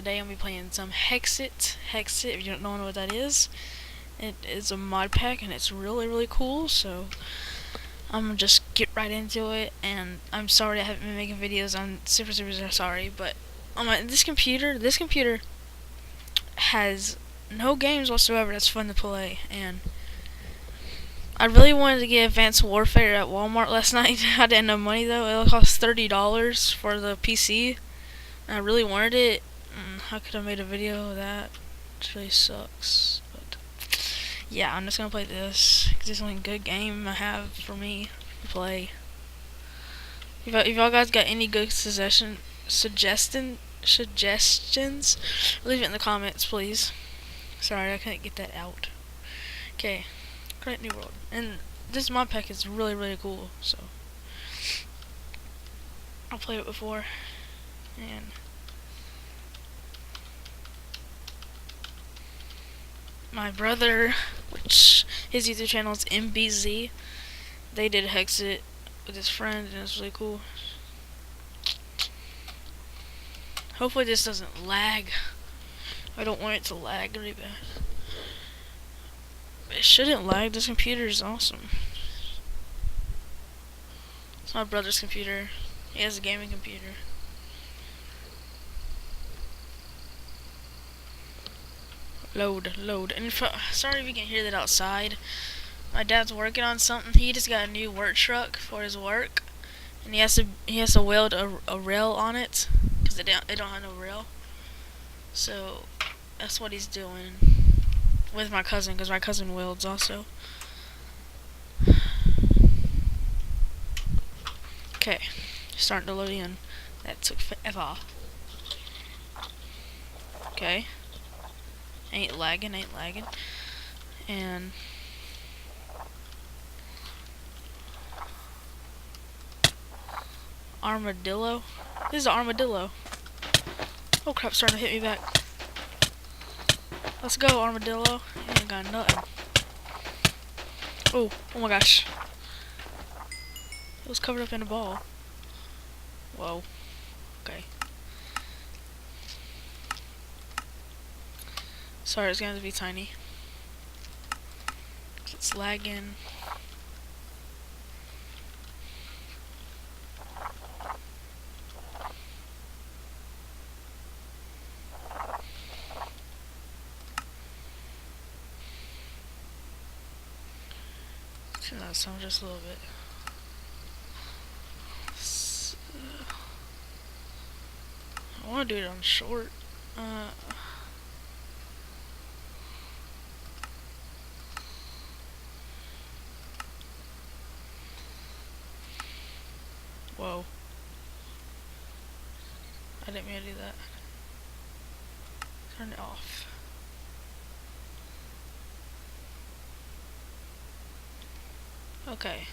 today I'm going to be playing some hexxit. Hexxit, if you don't know what that is, it is a mod pack and it's really cool, so I'm going to just get right into it. And I'm sorry I haven't been making videos. I'm super sorry, but on this computer has no games whatsoever that's fun to play, and I really wanted to get Advanced Warfare at Walmart last night. I didn't have money though. It cost $30 for the PC, and I really wanted it. I could have made a video of that. It really sucks, but yeah, I'm just gonna play this because it's the only good game I have for me to play. If y'all guys got any good suggestions, leave it in the comments, please. Sorry, I couldn't get that out. Okay, create new world, and this mod pack is really cool. So I've played it before, and my brother, which his YouTube channel is MBZ, they did hexxit with his friend, and it's really cool. Hopefully this doesn't lag. I don't want it to lag really bad. It shouldn't lag. This computer is awesome. It's my brother's computer. He has a gaming computer. Load. And sorry if you can hear that outside. My dad's working on something. He just got a new work truck for his work, and he has to weld a rail on it because they don't have no rail. So that's what he's doing with my cousin, because my cousin welds also. Okay, starting to load in. That took forever. Okay, ain't lagging. And armadillo. This is an armadillo. Oh crap, starting to hit me back. Let's go, armadillo. He ain't got nothing. Oh my gosh. It was covered up in a ball. Whoa. Okay. Sorry, it's going to be tiny. It's lagging. Turn that sound just a little bit. I want to do it on short. Whoa. I didn't mean to do that. Turn it off. Okay.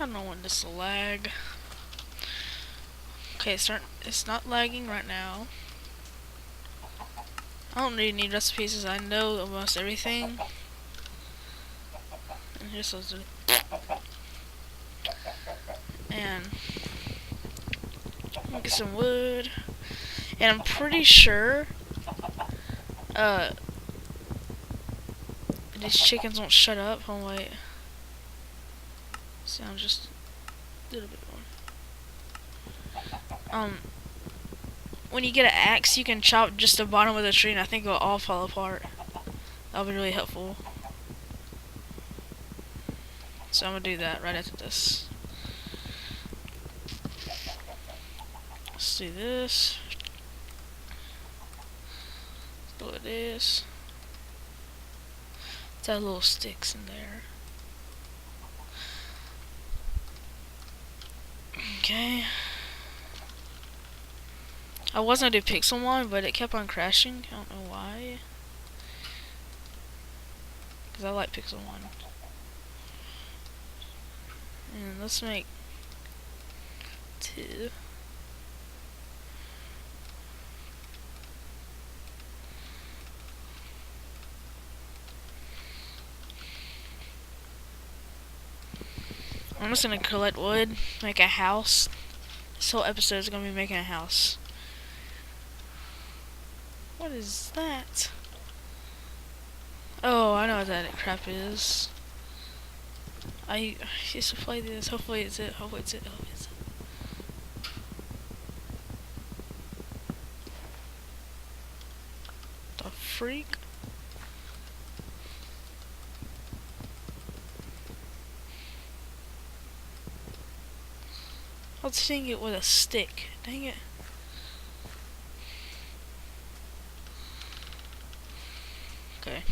I don't want this to lag. Okay, it's not lagging right now. I don't really need recipes because I know almost everything. And here's those. And I'll get some wood. And I'm pretty sure these chickens won't shut up. Oh wait. Sound just a little bit more. When you get an axe, you can chop just the bottom of the tree, and I think it'll all fall apart. That'll be really helpful. So I'm gonna do that right after this. Let's do this. Let's do this. Let's add little sticks in there. Okay. I was gonna do Pixelmon, but it kept on crashing. I don't know why. Because I like Pixelmon. And let's make 2. I'm just gonna collect wood, make a house. This whole episode is gonna be making a house. What is that? Oh, I know what that crap is. I used to play this. Hopefully it's it. Hopefully it's it. Hopefully it's it. The freak? I was hitting it with a stick. Dang it. Okay.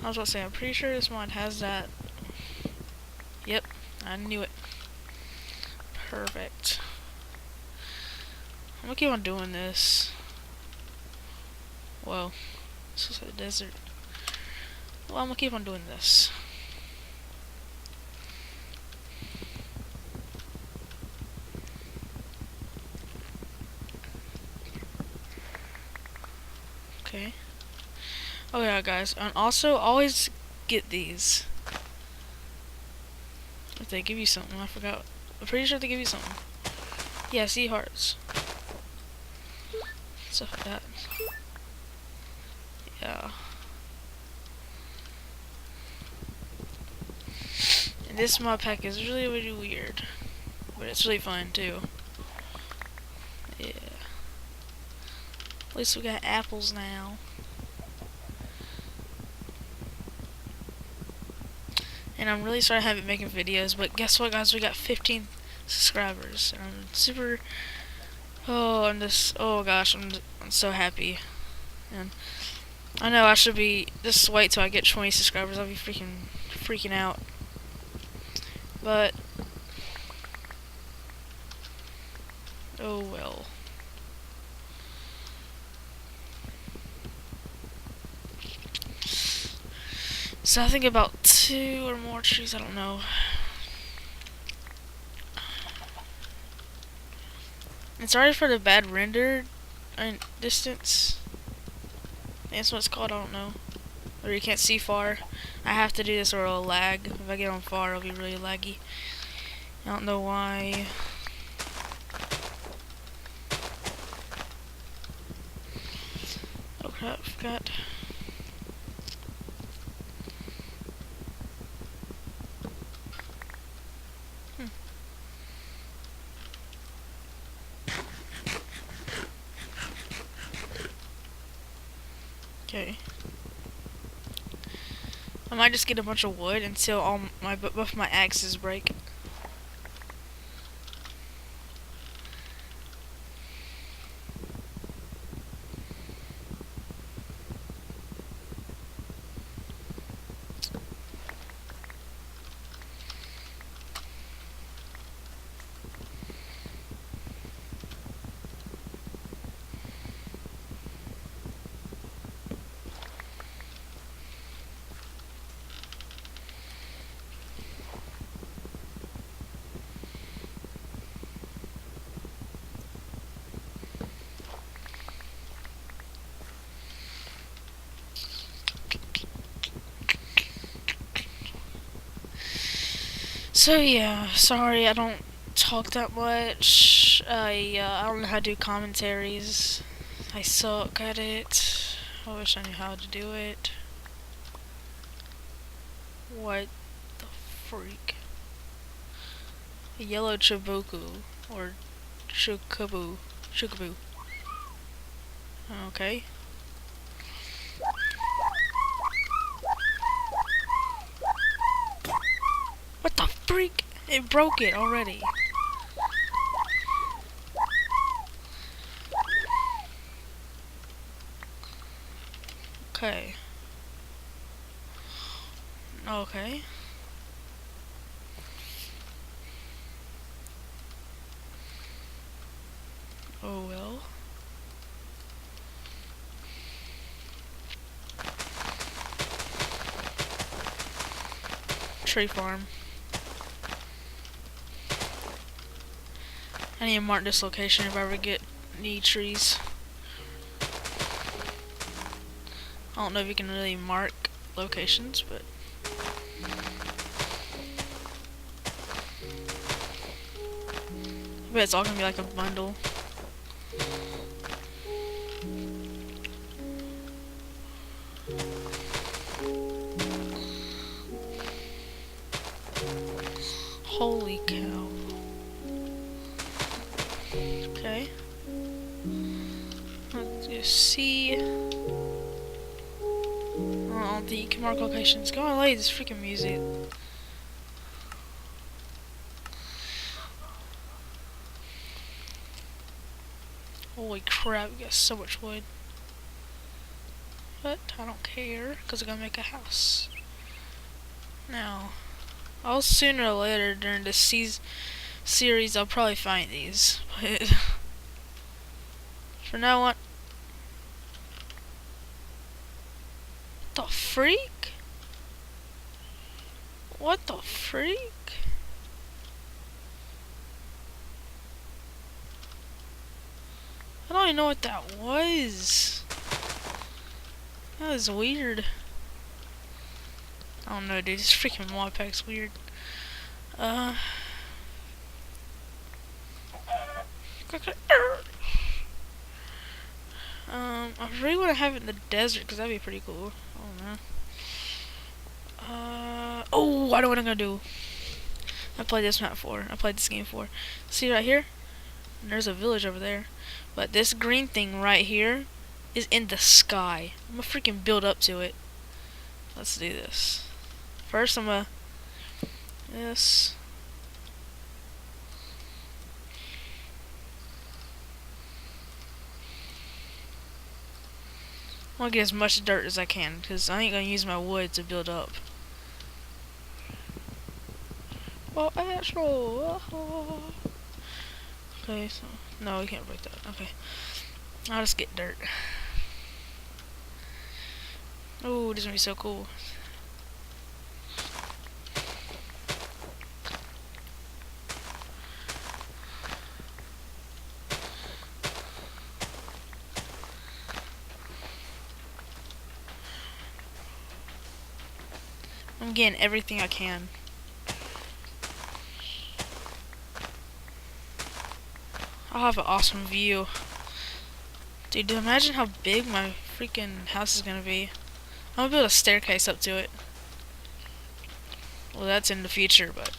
I was about to say, I'm pretty sure this mod has that. Yep, I knew it. Perfect. I'm gonna keep on doing this. Well, this is a desert. Well, I'm gonna keep on doing this. Okay. Oh yeah, guys, and also always get these. If they give you something, I forgot. I'm pretty sure they give you something. Yeah, sea hearts. Stuff like that. Yeah. And this mod pack is really, really weird. But it's really fun, too. Yeah. At least we got apples now. And I'm really sorry I haven't been making videos, but guess what, guys? We got 15 subscribers. And I'm super... Oh, oh gosh, I'm so happy. And I know I should be... Just wait till I get 20 subscribers. I'll be freaking out. But... Oh well. So I think about 2 or more trees, I don't know. And sorry for the bad render distance. That's what it's called, I don't know. Or you can't see far. I have to do this or it'll lag. If I get on far, it'll be really laggy. I don't know why. Oh crap, I forgot. Okay. I might just get a bunch of wood until both my axes break. So yeah, sorry I don't talk that much. I don't know how to do commentaries. I suck at it. I wish I knew how to do it. What the freak? A yellow chiboku or chukabu. Okay. What the freak? It broke it already. Okay. Okay. Oh well. Tree farm. I need to mark this location if I ever get any trees. I don't know if you can really mark locations, but I bet it's all gonna be like a bundle. Holy cow. Okay. Let's just see. I don't think you can mark locations. Go on, lay this freaking music. Holy crap, we got so much wood. But I don't care, because I'm gonna make a house. Now, I'll sooner or later during this series, I'll probably find these. But for now on. What the freak? What the freak? I don't even know what that was. That was weird. I don't know, dude. This freaking mod pack's weird. I really want to have it in the desert because that'd be pretty cool. I don't know. Oh, I know what I'm gonna do. I played this map before. I played this game before. See right here? There's a village over there. But this green thing right here is in the sky. I'm gonna freaking build up to it. Let's do this. First, I'm gonna. This. I want to get as much dirt as I can because I ain't gonna use my wood to build up. Oh, asshole! Okay, so no, we can't break that. Okay, I'll just get dirt. Oh, this is gonna be so cool. I'm getting everything I can. I'll have an awesome view. Dude, imagine how big my freaking house is gonna be. I'm gonna build a staircase up to it. Well, that's in the future, but.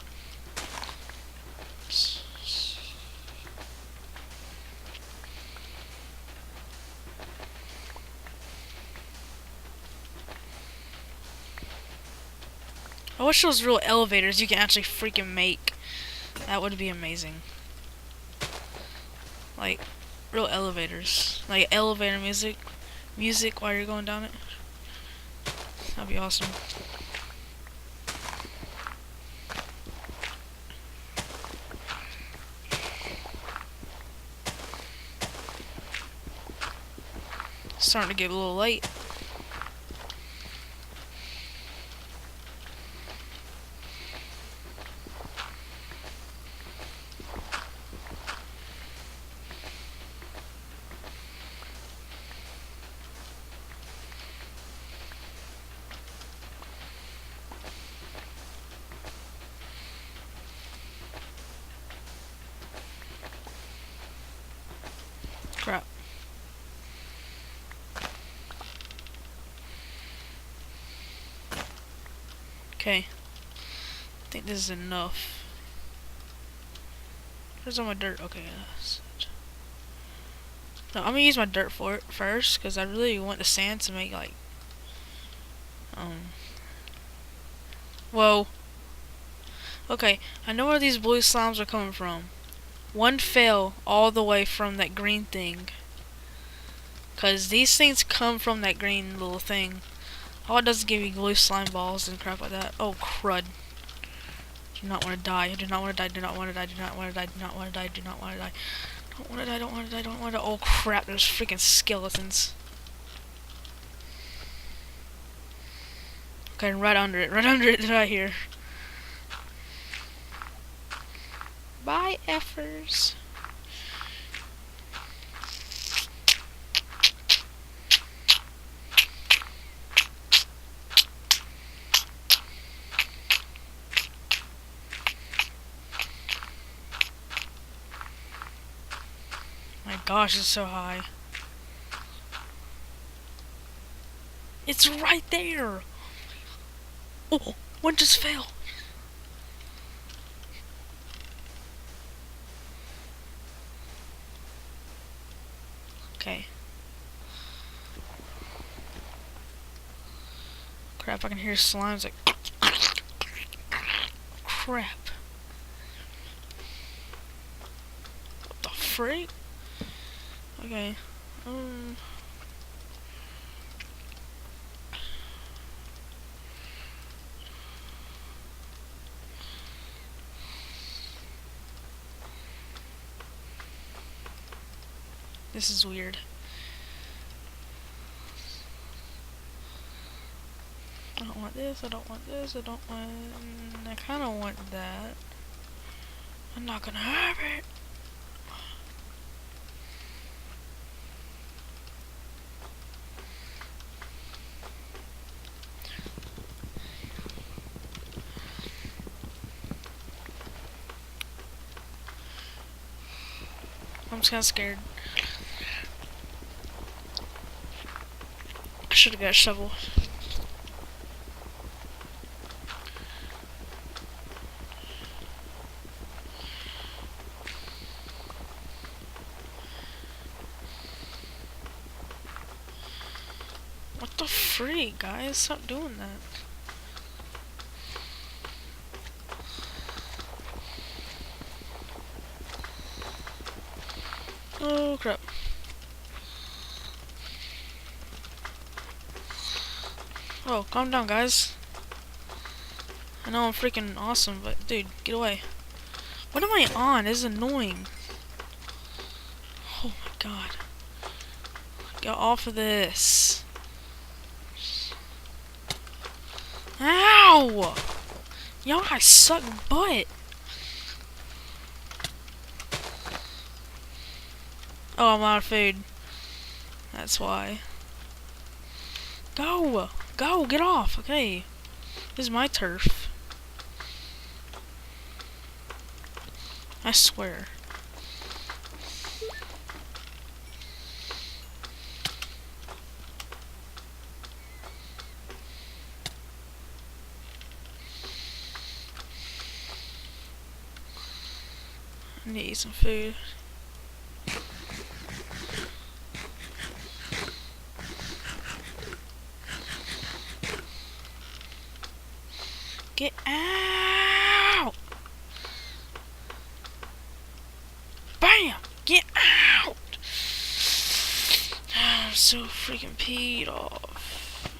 I wish there was real elevators you can actually freaking make. That would be amazing. Like, real elevators. Like, elevator music while you're going down it. That'd be awesome. It's starting to get a little late. Crap. Okay. I think this is enough. Where's all my dirt? Okay. No, I'm gonna use my dirt for it first, because I really want the sand to make, like, whoa. Okay, I know where these blue slimes are coming from. One fell all the way from that green thing. Because these things come from that green little thing. All it does is give you blue slime balls and crap like that. Oh, crud. Do not want to die. I do not want to die. Do not want to die. Do not want to die. Do not want to die. Do not want to die. Don't want it, I don't want it, I don't want it. Oh crap, there's freaking skeletons. Okay, right under it, right here. Bye, effers. My gosh, it's so high. It's right there! Oh, one just fell. Okay. Crap, I can hear slimes like... Crap. What the freak? Okay. This is weird. I don't want this, I don't want this, I don't want... I kinda want that. I'm not gonna have it. I'm just kinda scared. I should've got a shovel. What the freak, guys? Stop doing that. Oh crap. Oh, calm down, guys. I know I'm freaking awesome, but dude, get away. What am I on? This is annoying. Oh my god. Get off of this. Ow! Y'all guys suck butt. Oh, I'm out of food. That's why. Go! Go! Get off! Okay. This is my turf. I swear. I need to eat some food. Get out! Bam! Get out! I'm so freaking peed off.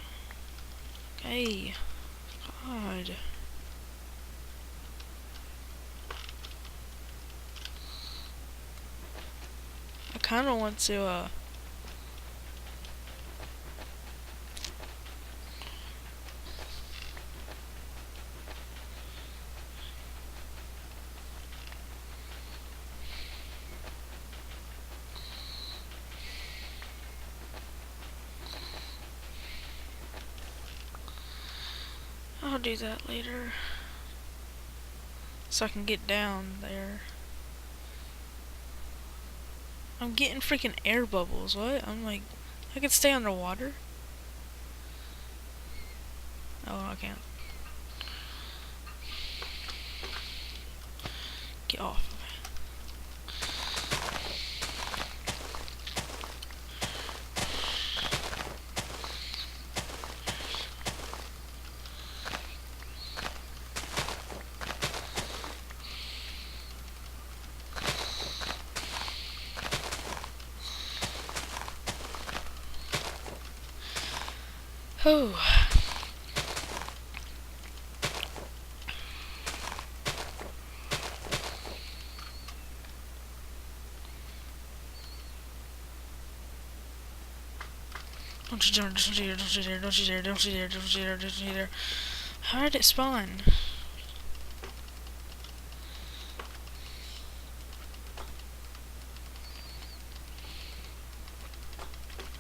Okay. God. I kinda want to, I'll do that later. So I can get down there. I'm getting freaking air bubbles. What? I'm like, I could stay underwater? Oh, I can't. Get off. Oh. Don't you dare, don't you dare, don't you dare, don't you dare, don't you dare, don't you dare, don't you dare. How did it spawn?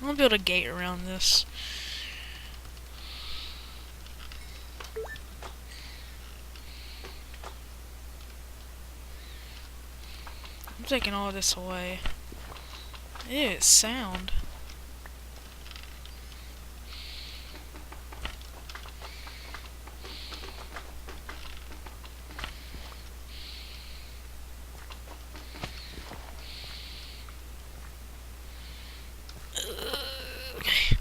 I'm gonna build a gate around this. I'm taking all this away. Ew, sound. Okay.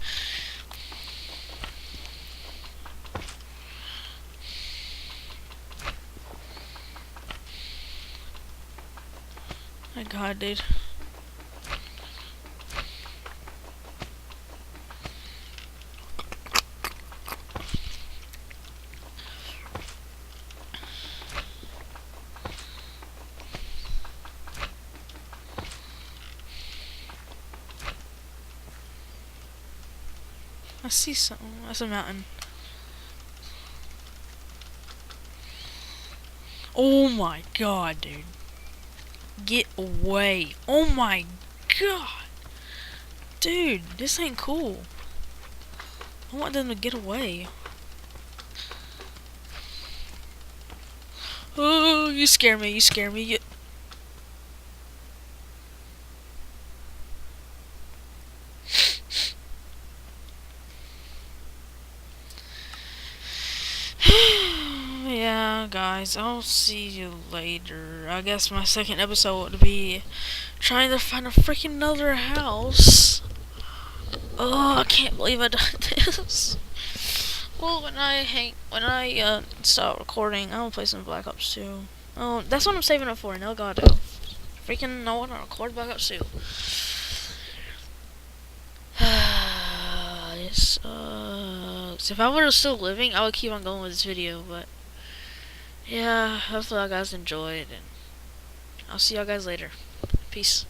My god, dude. I see something. That's a mountain. Oh my god, dude. Get away. Oh my god. Dude, this ain't cool. I want them to get away. Oh, you scare me, you scare me. Yeah, guys, I'll see you later. I guess my second episode would be trying to find a freaking another house. Oh, I can't believe I done this. Well, when I start recording, I'm gonna play some Black Ops 2. Oh, that's what I'm saving up for. No god, freaking, I wanna record Black Ops 2. This sucks. If I were still living, I would keep on going with this video, but yeah, hopefully you guys enjoyed, and I'll see y'all guys later. Peace.